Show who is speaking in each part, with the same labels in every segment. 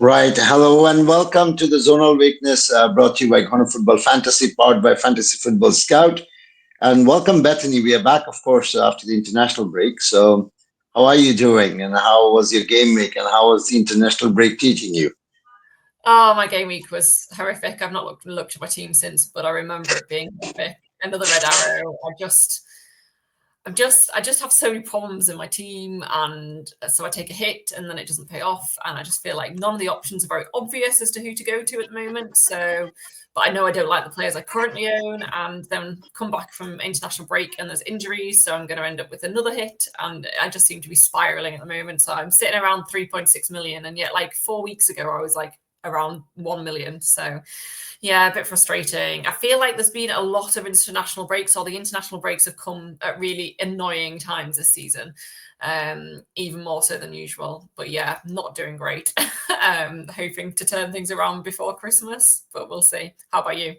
Speaker 1: Right. Hello and welcome to the Zonal Weakness brought to you by Corner Football Fantasy, powered by Fantasy Football Scout. And welcome, Bethany. We are back, of course, after the international break. So, how are you doing? And how was your game week? And how was the international break teaching you?
Speaker 2: Oh, my game week was horrific. I've not looked at my team since, but I remember it being horrific. Another red arrow. I just have so many problems in my team, and so I take a hit, and then it doesn't pay off, and I just feel like none of the options are very obvious as to who to go to at the moment. So, but I know I don't like the players I currently own, and then come back from international break, and there's injuries, so I'm going to end up with another hit, and I just seem to be spiraling at the moment. So I'm sitting around 3.6 million, and yet like 4 weeks ago I was like around 1 million. So yeah, a bit frustrating. I feel like there's been a lot of international breaks, or the international breaks have come at really annoying times this season, even more so than usual. But yeah, not doing great. Hoping to turn things around before Christmas, but we'll see. How about you?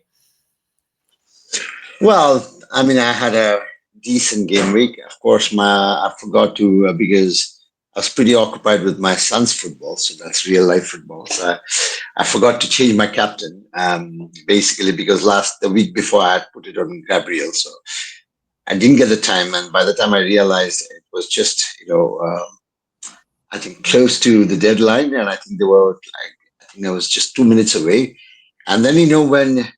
Speaker 1: Well, I mean, I had a decent game week. Of course, I forgot to because I was pretty occupied with my son's football, so that's real life football. So I forgot to change my captain, basically because the week before I had put it on Gabriel, so I didn't get the time, and by the time I realized it was just I think close to the deadline, and I think they were like I think I was just 2 minutes away, and then when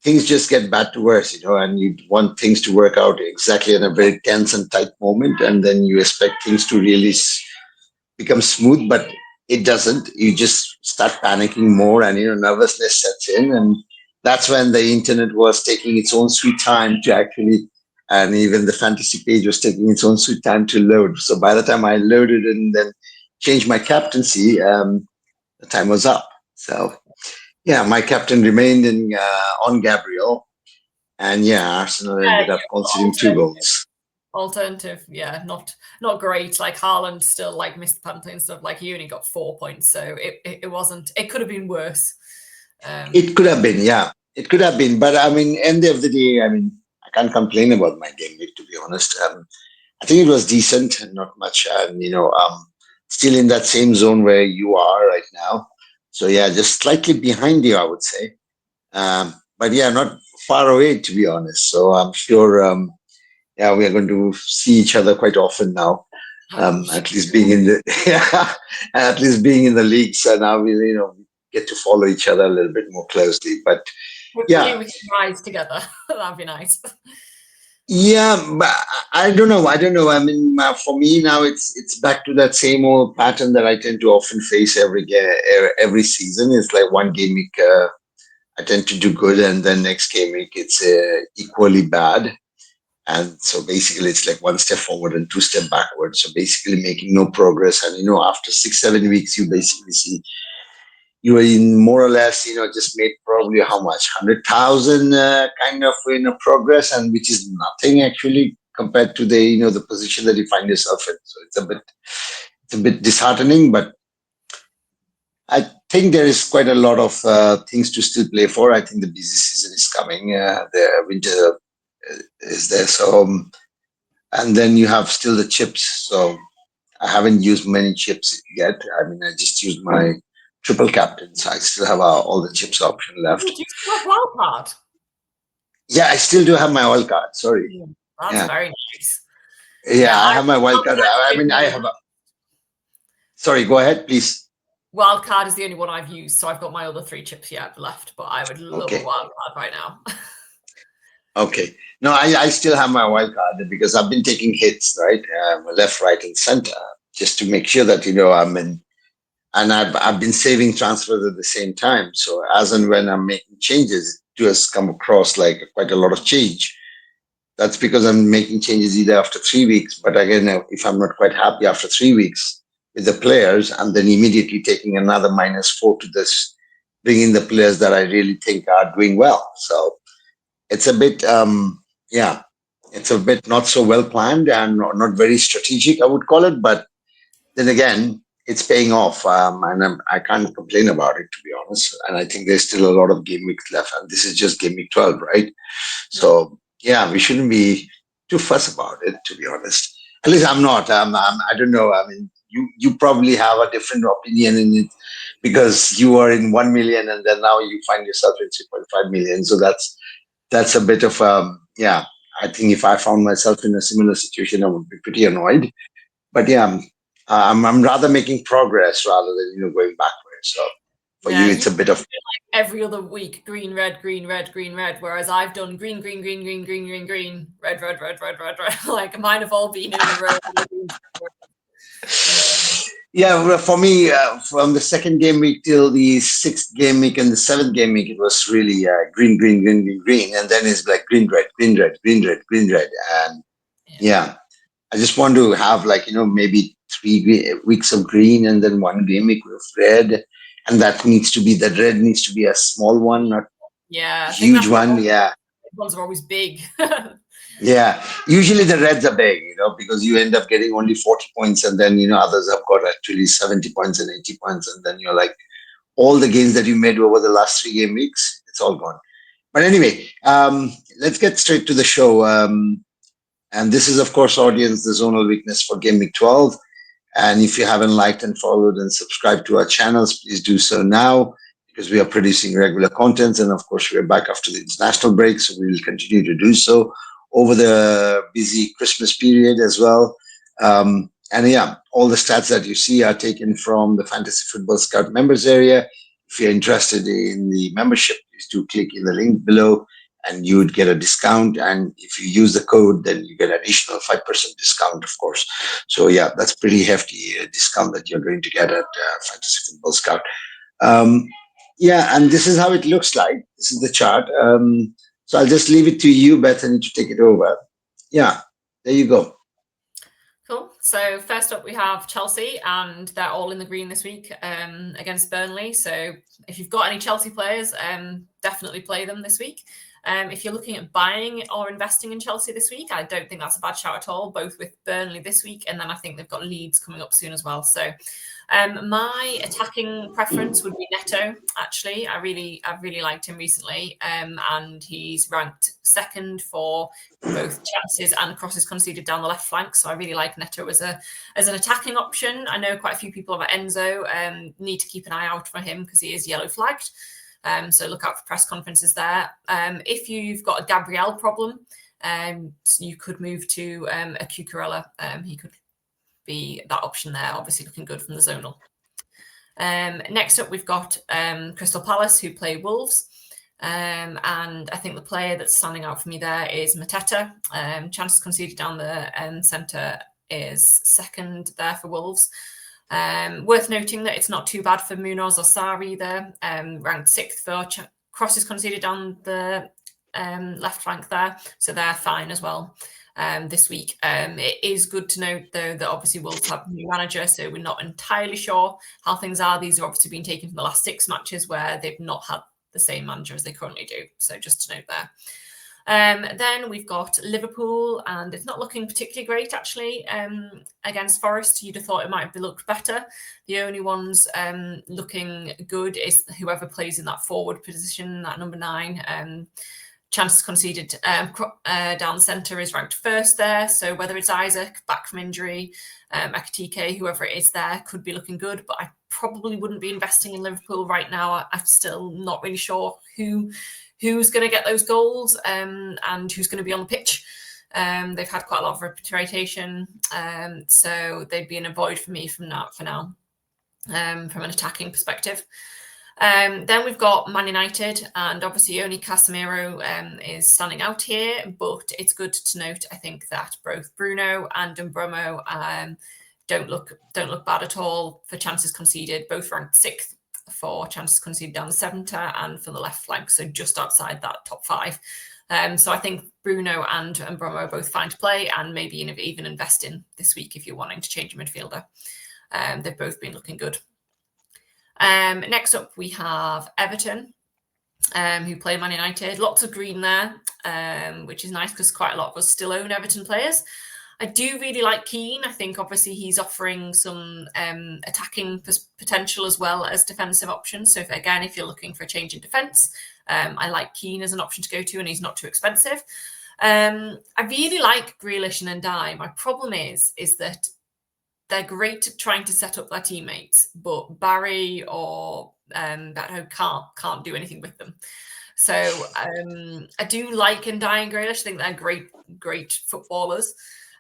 Speaker 1: things just get bad to worse, and you want things to work out exactly in a very tense and tight moment, and then you expect things to really become smooth, but it doesn't. You just start panicking more, and nervousness sets in, and that's when the internet was taking its own sweet time to actually, and even the fantasy page was taking its own sweet time to load. So by the time I loaded and then changed my captaincy, the time was up. So yeah, my captain remained on Gabriel, and yeah, Arsenal
Speaker 2: Yeah,
Speaker 1: ended up conceding two
Speaker 2: alternative,
Speaker 1: goals.
Speaker 2: alternative. Yeah, not great. Like Haaland still like missed the penalty and stuff. Like he only got 4 points, so it wasn't. It could have been worse.
Speaker 1: It could
Speaker 2: Yeah.
Speaker 1: have been, yeah, it could have been, but I mean, end of the day, I mean, I can't complain about my game week, to be honest. I think it was decent and not much, and still in that same zone where you are right now. So yeah, just slightly behind you, I would say. But yeah, not far away, to be honest. So I'm sure, yeah, we are going to see each other quite often now.
Speaker 2: I'm sure.
Speaker 1: At least being in the yeah, at least being in the league, so now we get to follow each other a little bit more closely. But
Speaker 2: Hopefully
Speaker 1: yeah,
Speaker 2: we can rise together. That'd be nice.
Speaker 1: yeah, but I don't know. I don't know. I mean, for me now, it's back to that same old pattern that I tend to often face every season. It's like one game week, I tend to do good, and then next game week it's equally bad. And so basically, it's like one step forward and two step backward. So basically, making no progress. And after 6 7 weeks, you basically see you are in more or less, just made probably how much 100,000 kind of progress, and which is nothing actually compared to the the position that you find yourself in. So it's a bit disheartening, but I think there is quite a lot of things to still play for. I think the busy season is coming. The winter is there, so and then you have still the chips. So I haven't used many chips yet. I mean, I just used my triple captains. I still have all the chips option
Speaker 2: Oh,
Speaker 1: left.
Speaker 2: do you still have wildcard?
Speaker 1: Yeah, I still do have my wild card. Sorry.
Speaker 2: Mm, that's
Speaker 1: Yeah,
Speaker 2: very nice.
Speaker 1: yeah,
Speaker 2: Yeah,
Speaker 1: I have my wild card.
Speaker 2: wildcard's
Speaker 1: I
Speaker 2: the
Speaker 1: mean,
Speaker 2: only
Speaker 1: I
Speaker 2: one.
Speaker 1: have. Sorry, go ahead, please.
Speaker 2: Wildcard is the only one I've used, so I've got my other three chips yet left. But I would love a
Speaker 1: Okay,
Speaker 2: wildcard right now.
Speaker 1: okay. No, I still have my wild card because I've been taking hits, right, left, right, and center, just to make sure that I'm in. And I've been saving transfers at the same time. So as and when I'm making changes, it does come across like quite a lot of change. That's because I'm making changes either after 3 weeks, but again, if I'm not quite happy after 3 weeks with the players, I'm then immediately taking another -4 to this, bringing the players that I really think are doing well. So it's a bit, yeah, it's a bit not so well planned and not very strategic, I would call it. But then again, it's paying off, and I can't complain about it, to be honest. And I think there's still a lot of game weeks left, and this is just game week 12, right?
Speaker 2: Yeah.
Speaker 1: So yeah, we shouldn't be too fuss about it, to be honest. At least I'm not. I don't know. I mean, you probably have a different opinion in it because you are in 1 million and then now you find yourself in 3.5 million. So that's a bit of yeah. I think if I found myself in a similar situation, I would be pretty annoyed. But yeah, I'm rather making progress rather than going backwards. So for you,
Speaker 2: Yeah,
Speaker 1: it's a bit of
Speaker 2: every other week, green, red, green, red, green, red. Whereas I've done green, green, green, green, green, green, green, red, red, red, red, red, red. Like mine have all been in a row.
Speaker 1: yeah. Well, for me, from the second game week till the sixth game week and the seventh game week, it was really green, green, green, green, green, and then it's like green, red, green, red, green, red, green, red, and yeah. I just want to have like maybe 3 weeks of green and then 1 game week of red, and that red needs to be a small one, not
Speaker 2: Yeah,
Speaker 1: a
Speaker 2: I think
Speaker 1: huge
Speaker 2: that's
Speaker 1: one. Yeah,
Speaker 2: ones are always big.
Speaker 1: yeah. Usually the reds are big, because you end up getting only 40 points, and then others have got actually 70 points and 80 points, and then you're like all the gains that you made over the last 3 game weeks, it's all gone. But anyway, let's get straight to the show. And this is, of course, audience, the zonal weakness for Game Week 12. And if you haven't liked and followed and subscribed to our channels, please do so now, because we are producing regular content. And of course, we're back after the international break, so we will continue to do so over the busy Christmas period as well. And yeah, all the stats that you see are taken from the Fantasy Football Scout members area. If you're interested in the membership, please do click in the link below and you would get a discount. And if you use the code, then you get an additional 5% discount, of course. So yeah, that's pretty hefty discount that you're going to get at Fantasy Football Scout. Yeah, and this is how it looks like. This is the chart. So I'll just leave it to you, Bethany, to take it over. Yeah, there you go.
Speaker 2: Cool. So first up, we have Chelsea, and they're all in the green this week against Burnley. So if you've got any Chelsea players, definitely play them this week. If you're looking at buying or investing in Chelsea this week, I don't think that's a bad shout at all, both with Burnley this week, and then I think they've got Leeds coming up soon as well. So my attacking preference would be Neto, actually. I've really liked him recently, and he's ranked second for both chances and crosses conceded down the left flank. So I really like Neto as an attacking option. I know quite a few people have Enzo, need to keep an eye out for him because he is yellow flagged. So look out for press conferences there. If you've got a Gabriel problem, you could move to a Cucurella. He could be that option there, obviously looking good from the zonal. Next up, we've got Crystal Palace, who play Wolves. And I think the player that's standing out for me there is Mateta. Chances conceded down the centre is second there for Wolves. Worth noting that it's not too bad for Munoz or Sarr either, ranked sixth for crosses conceded down the left flank there, so they're fine as well this week. It is good to note, though, that obviously Wolves have a new manager, so we're not entirely sure how things are. These are obviously being taken from the last 6 matches where they've not had the same manager as they currently do, so just to note there. Then we've got Liverpool, and it's not looking particularly great, actually, against Forest. You'd have thought it might have looked better. The only ones looking good is whoever plays in that forward position, that number 9. Chances conceded down the centre is ranked first there. So whether it's Isaac, back from injury, Ekitike, whoever it is there, could be looking good. But I probably wouldn't be investing in Liverpool right now. I'm still not really sure who's going to get those goals and who's going to be on the pitch. They've had quite a lot of rotation, so they'd be an avoid for me for now, from an attacking perspective. Then we've got Man United, and obviously only Casemiro is standing out here, but it's good to note, I think, that both Bruno and Mbeumo don't look bad at all for chances conceded, both ranked 6th for chances conceded down the centre and for the left flank, so just outside that top 5. So I think Bruno and Mbeumo are both fine to play, and maybe even invest in this week if you're wanting to change a midfielder. They've both been looking good. Next up, we have Everton, who play Man United. Lots of green there, which is nice because quite a lot of us still own Everton players. I do really like Keane. I think obviously he's offering some attacking potential as well as defensive options. So if you're looking for a change in defence, I like Keane as an option to go to, and he's not too expensive. I really like Grealish and Ndiaye. My problem is that they're great at trying to set up their teammates, but Barry or Beto can't do anything with them. So I do like Ndiaye and Grealish. I think they're great footballers.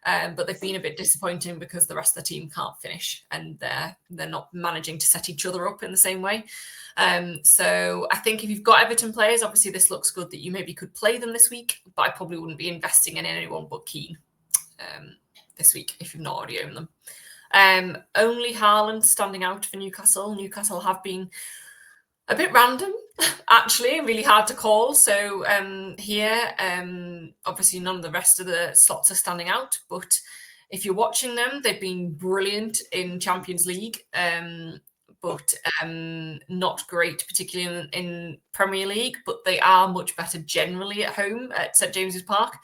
Speaker 2: But they've been a bit disappointing because the rest of the team can't finish, and they're not managing to set each other up in the same way. So I think if you've got Everton players, obviously this looks good that you maybe could play them this week, but I probably wouldn't be investing in anyone but Keane this week if you've not already owned them. Only Haaland standing out for Newcastle. Newcastle have been a bit random, actually, really hard to call. So here, obviously none of the rest of the slots are standing out, but if you're watching them, they've been brilliant in Champions League, but not great, particularly in Premier League, but they are much better generally at home at St James's Park.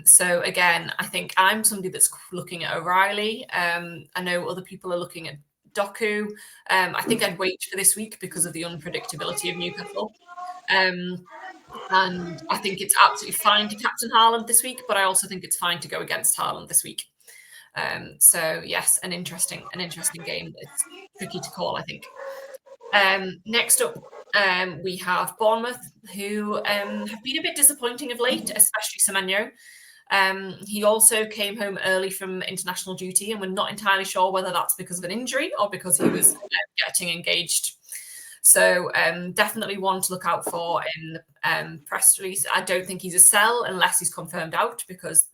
Speaker 2: So again, I think I'm somebody that's looking at O'Reilly. I know other people are looking at Doku. I think I'd wait for this week because of the unpredictability of Newcastle. And I think it's absolutely fine to captain Haaland this week, but I also think it's fine to go against Haaland this week. So yes, an interesting game. It's tricky to call, I think. Next up, we have Bournemouth, who have been a bit disappointing of late, especially Semenyo. He also came home early from international duty, and we're not entirely sure whether that's because of an injury or because he was getting engaged. So definitely one to look out for in the press release. I don't think he's a sell unless he's confirmed out, because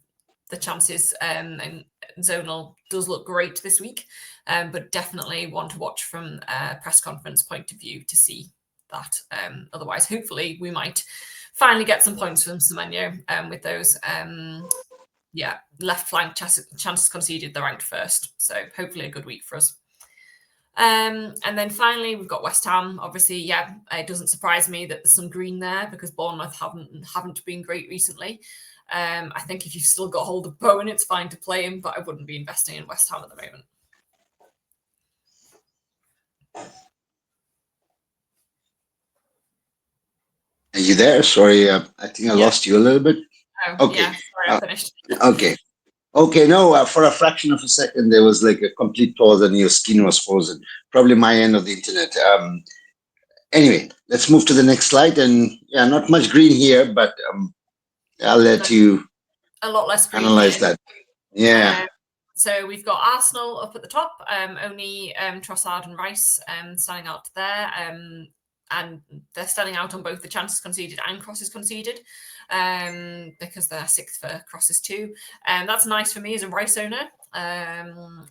Speaker 2: the chances and Zonal does look great this week, but definitely one to watch from a press conference point of view to see that. Otherwise, hopefully we might finally get some points from Semenyo with those left flank chances conceded. They're ranked first, so hopefully a good week for us. And then finally, we've got West Ham. Obviously, it doesn't surprise me that there's some green there because Bournemouth haven't been great recently. I think if you've still got hold of Bowen, it's fine to play him, but I wouldn't be investing in West Ham at the moment.
Speaker 1: Are you there? Sorry, I think I lost you a little bit.
Speaker 2: Oh, okay. Yeah, sorry, I finished.
Speaker 1: Okay, no, for a fraction of a second, there was like a complete pause and your screen was frozen. Probably my end of the internet. Anyway, let's move to the next slide. And yeah, not much green here, but I'll let you
Speaker 2: a lot less green
Speaker 1: analyze
Speaker 2: here.
Speaker 1: that. Yeah.
Speaker 2: So we've got Arsenal up at the top, only Trossard and Rice standing out there. And they're standing out on both the chances conceded and crosses conceded, because they're sixth for crosses too. And that's nice for me as a Rice owner.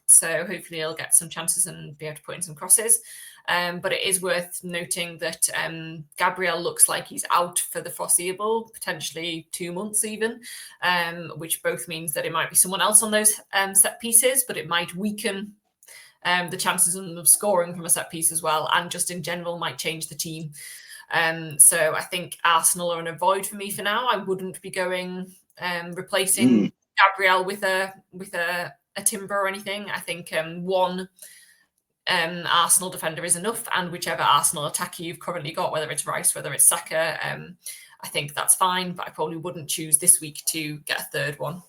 Speaker 2: So hopefully he'll get some chances and be able to put in some crosses. But it is worth noting that Gabriel looks like he's out for the foreseeable, potentially 2 months even, which both means that it might be someone else on those set pieces, but it might weaken the chances of scoring from a set piece as well, and just in general might change the team. So I think Arsenal are an avoid for me for now. I wouldn't be going replacing Gabriel with a Timber or anything. I think one Arsenal defender is enough, and whichever Arsenal attacker you've currently got, whether it's Rice, whether it's Saka, I think that's fine, but I probably wouldn't choose this week to get a third one.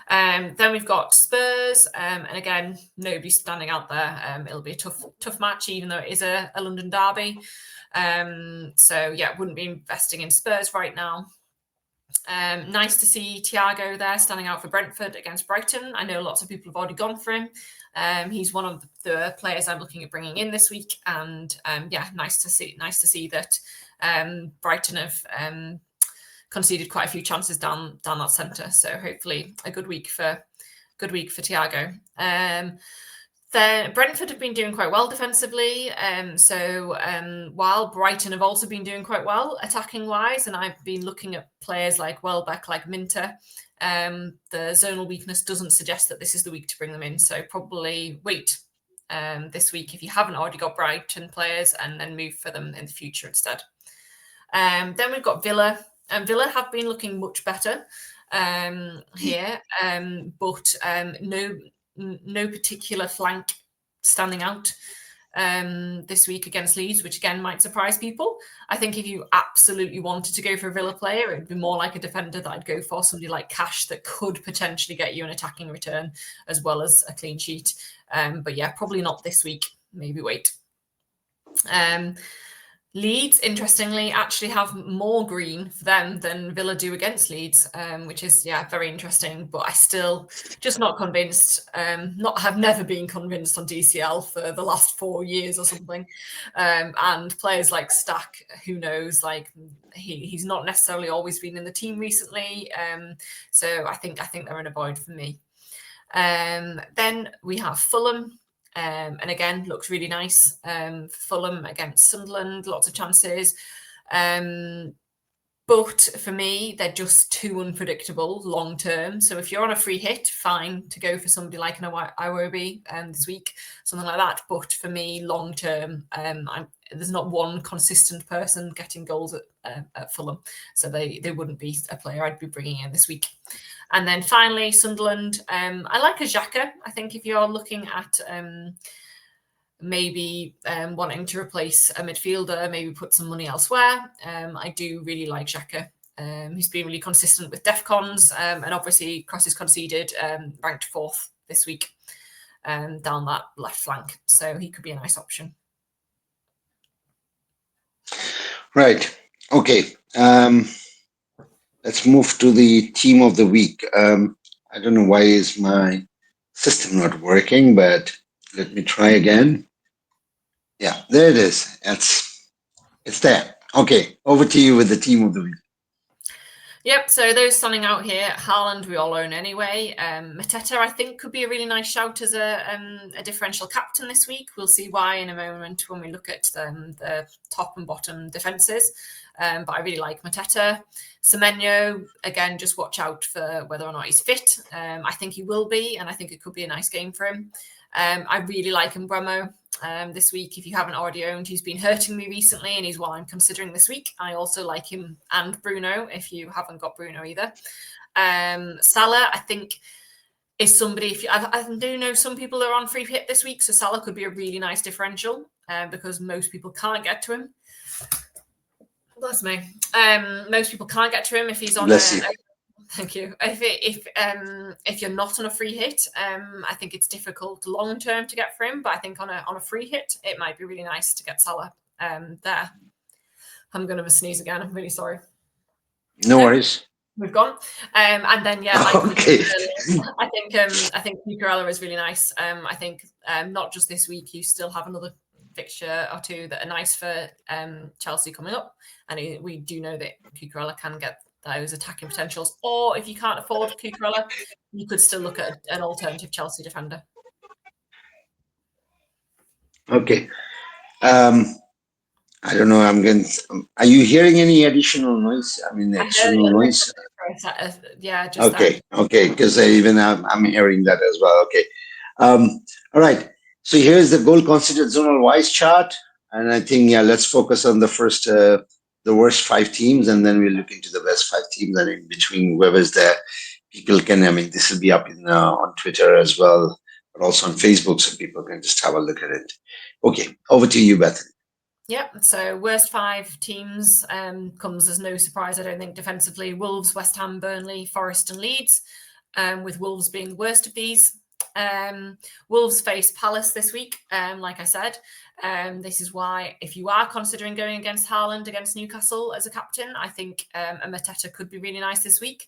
Speaker 2: Then we've got Spurs, and again, nobody's standing out there. It'll be a tough match, even though it is a London derby. So yeah, wouldn't be investing in Spurs right now. Nice to see Thiago there standing out for Brentford against Brighton. I know lots of people have already gone for him. He's one of the players I'm looking at bringing in this week, and nice to see that Brighton have conceded quite a few chances down that centre. So hopefully a good week for Thiago. Then Brentford have been doing quite well defensively. While Brighton have also been doing quite well attacking wise, and I've been looking at players like Welbeck, like Minter, the zonal weakness doesn't suggest that this is the week to bring them in. So probably wait this week if you haven't already got Brighton players, and then move for them in the future instead. Then we've got Villa, and Villa have been looking much better here, but no particular flank standing out. this week against Leeds, which again might surprise people. I think if you absolutely wanted to go for a Villa player, it'd be more like a defender that I'd go for, somebody like Cash that could potentially get you an attacking return as well as a clean sheet. But yeah, probably not this week. Maybe wait. Leeds, interestingly, actually have more green for them than Villa do against Leeds, which is, yeah, very interesting. But I still just not convinced, have never been convinced on DCL for the last 4 years or something. And players like Stack, who knows, like he's not necessarily always been in the team recently. So I think they're an avoid for me. Then we have Fulham. And again, looks really nice. Fulham against Sunderland, lots of chances. But for me, they're just too unpredictable long term. So if you're on a free hit, fine to go for somebody like an 𝐿𝐿 this week, something like that. But for me, long term, there's not one consistent person getting goals at Fulham. So they wouldn't be a player I'd be bringing in this week. And then finally, Sunderland. I like a 𝐁𝐥. I think if you're looking at maybe wanting to replace a midfielder, maybe put some money elsewhere, I do really like 𝐁𝐥. He's been really consistent with DEFCONs, and obviously crosses conceded, ranked 4th this week down that left flank. So he could be a nice option.
Speaker 1: Right. Okay. Let's move to the team of the week. I don't know why is my system not working, but let me try again. Yeah, there it is. It's there. Okay, over to you with the team of the week.
Speaker 2: Yep, so those standing out here, Haaland we all own anyway. Mateta, I think, could be a really nice shout as a differential captain this week. We'll see why in a moment when we look at the top and bottom defences. But I really like Mateta. Semenyo, again, just watch out for whether or not he's fit. I think he will be, and I think it could be a nice game for him. I really like Mbeumo this week. If you haven't already owned, he's been hurting me recently, and he's what I'm considering this week. I also like him and Bruno, if you haven't got Bruno either. Salah, I think, is somebody, I do know some people are on free hit this week, so Salah could be a really nice differential because most people can't get to him. Bless me. Most people can't get to him if he's on Thank you. If you're not on a free hit, I think it's difficult long term to get for him. But I think on a free hit, it might be really nice to get Salah there. I'm going to sneeze again. I'm really sorry.
Speaker 1: No worries.
Speaker 2: We've gone. And then like
Speaker 1: okay.
Speaker 2: I think 𝐞𝐿𝐴 is really nice. I think not just this week. You still have another fixture or two that are nice for Chelsea coming up, and we do know that 𝐞𝐿𝐴 can get those attacking potentials. Or if you can't afford 𝐞𝐿𝐴, you could still look at an alternative Chelsea defender.
Speaker 1: Okay. I don't know. Are you hearing any additional noise? I mean, external noise.
Speaker 2: Yeah. Just
Speaker 1: okay. That. Okay. Because I'm hearing that as well. Okay. All right. So here's the goal considered zonal wise chart, and I think let's focus on the first, the worst 5 teams, and then we'll look into the best 5 teams, and in between whoever's there, people can. I mean, this will be up on Twitter as well, but also on Facebook, so people can just have a look at it. Okay. Over to you, Bethany.
Speaker 2: Yep. So worst 5 teams comes as no surprise, I don't think, defensively. Wolves, West Ham, Burnley, Forest and Leeds, with Wolves being the worst of these. Wolves face Palace this week, like I said. This is why, if you are considering going against Haaland against Newcastle as a captain, I think a Mateta could be really nice this week.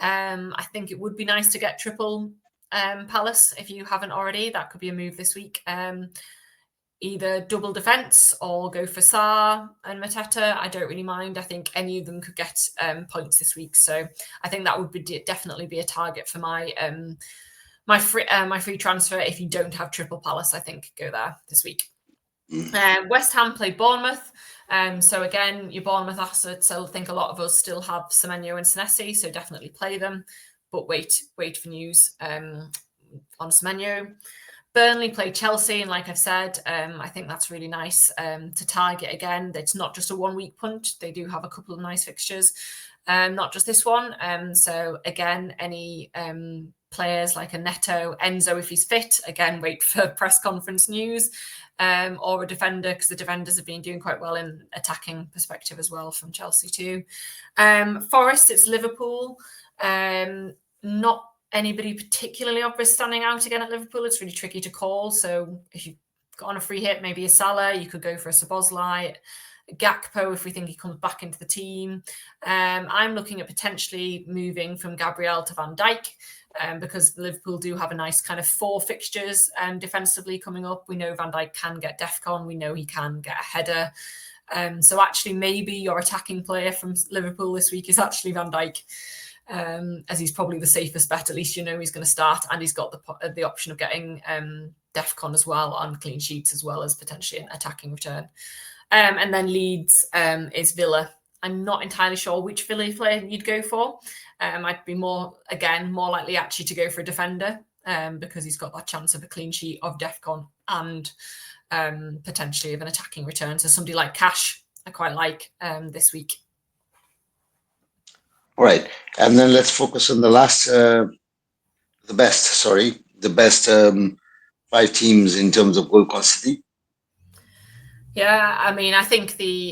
Speaker 2: I think it would be nice to get triple Palace if you haven't already. That could be a move this week. Either double defence or go for Sarr and Mateta. I don't really mind. I think any of them could get points this week. So I think that would definitely be a target for my my free transfer. If you don't have triple Palace, I think go there this week. West Ham play Bournemouth. So again, your Bournemouth assets, I think a lot of us still have Semenyo and Senesi, so definitely play them. But wait for news on Semenyo. Burnley play Chelsea, and like I've said, I think that's really nice to target again. It's not just a 1-week punt. They do have a couple of nice fixtures, not just this one. So again, any players like a Neto, Enzo if he's fit. Again, wait for press conference news. Or a defender, because the defenders have been doing quite well in attacking perspective as well from Chelsea too. Forest, it's Liverpool. Not anybody particularly obvious standing out again at Liverpool. It's really tricky to call. So if you've got on a free hit, maybe a Salah, you could go for a Szoboszlai. Gakpo, if we think he comes back into the team. I'm looking at potentially moving from Gabriel to Van Dijk, because Liverpool do have a nice kind of 4 fixtures defensively coming up. We know Van Dijk can get DEFCON. We know he can get a header. So actually maybe your attacking player from Liverpool this week is actually Van Dijk, as he's probably the safest bet. At least you know he's going to start, and he's got the option of getting DEFCON as well on clean sheets, as well as potentially an attacking return. And then Leeds is Villa. I'm not entirely sure which Villa player you'd go for. I'd be more likely actually to go for a defender, because he's got that chance of a clean sheet, of DEFCON, and potentially of an attacking return. So somebody like Cash, I quite like this week.
Speaker 1: All right. And then let's focus on the best 5 teams in terms of goal quantity.
Speaker 2: Yeah, I mean, I think it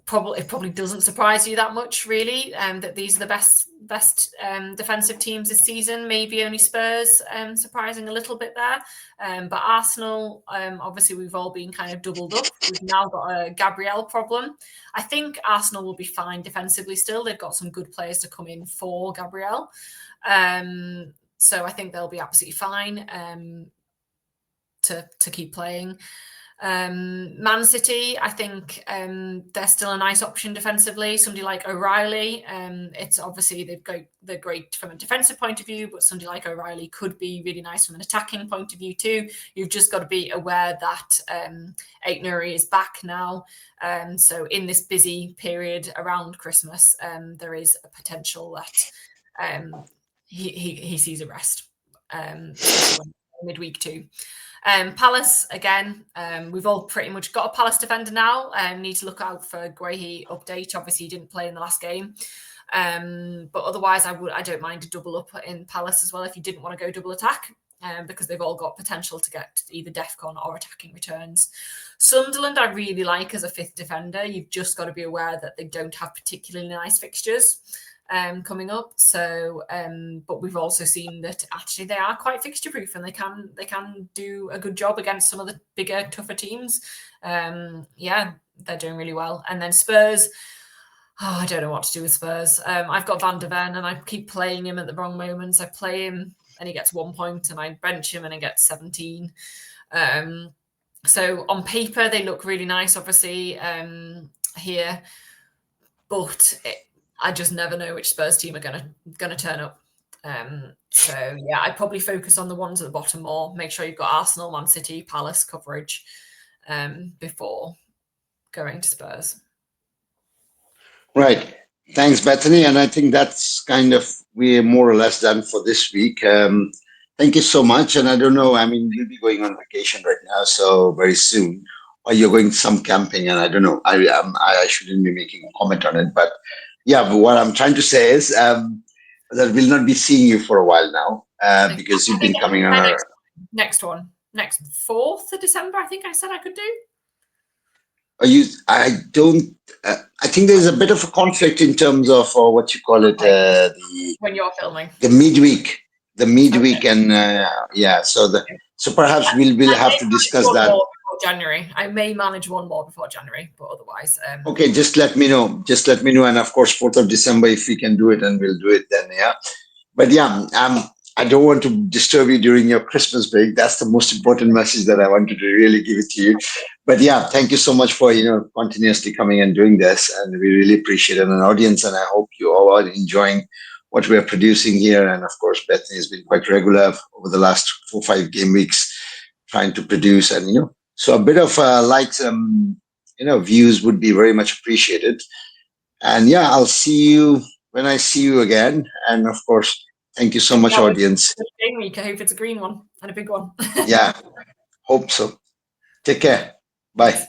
Speaker 2: probably doesn't surprise you that much, really, that these are the best defensive teams this season. Maybe only Spurs surprising a little bit there, but Arsenal, obviously we've all been kind of doubled up. We've now got a Gabriel problem. I think Arsenal will be fine defensively still. They've got some good players to come in for Gabriel, so I think they'll be absolutely fine to keep playing. Man City, I think they're still a nice option defensively. Somebody like O'Reilly, it's obviously they're great from a defensive point of view, but somebody like O'Reilly could be really nice from an attacking point of view too. You've just got to be aware that Ait-Nouri is back now, so in this busy period around Christmas, there is a potential that he sees a rest midweek too. Palace, again, we've all pretty much got a Palace defender now. Need to look out for Guehi update. Obviously, he didn't play in the last game. But otherwise, I don't mind a double up in Palace as well if you didn't want to go double attack, because they've all got potential to get either DEFCON or attacking returns. Sunderland, I really like as a 5th defender. You've just got to be aware that they don't have particularly nice fixtures coming up. So, but we've also seen that actually they are quite fixture proof, and they can do a good job against some of the bigger, tougher teams. Yeah, they're doing really well. And then Spurs, I don't know what to do with Spurs. I've got Van der Ven, and I keep playing him at the wrong moments. I play him and he gets 1 point, and I bench him and he gets 17. So on paper they look really nice, obviously, here, but I just never know which Spurs team are gonna turn up. So yeah, I'd probably focus on the ones at the bottom more. Make sure you've got Arsenal, Man City, Palace coverage before going to Spurs.
Speaker 1: Right. Thanks, Bethany. And I think that's we're more or less done for this week. Thank you so much. And I don't know, I mean, you'll be going on vacation right now, so very soon, or you're going some camping, and I don't know. I shouldn't be making a comment on it, but yeah, but what I'm trying to say is that we'll not be seeing you for a while now, because you've been coming on our
Speaker 2: next 4th of December. I think I said I could do.
Speaker 1: I think there's a bit of a conflict in terms of what you call it,
Speaker 2: when you're filming
Speaker 1: the midweek, okay. And yeah, so perhaps we'll have to discuss that.
Speaker 2: January. I may manage one more before January, but otherwise.
Speaker 1: Okay, just let me know. And of course, 4th of December, if we can do it, and we'll do it then. Yeah, but yeah, I don't want to disturb you during your Christmas break. That's the most important message that I wanted to really give it to you. But yeah, thank you so much for continuously coming and doing this, and we really appreciate it, an audience, and I hope you all are enjoying what we're producing here. And of course, Bethany has been quite regular over the last 4 or 5 game weeks, trying to produce, and so a bit of likes, views would be very much appreciated. And yeah, I'll see you when I see you again. And of course, thank you so much, audience.
Speaker 2: Game week. I hope it's a green one and a big one.
Speaker 1: Yeah, hope so. Take care. Bye.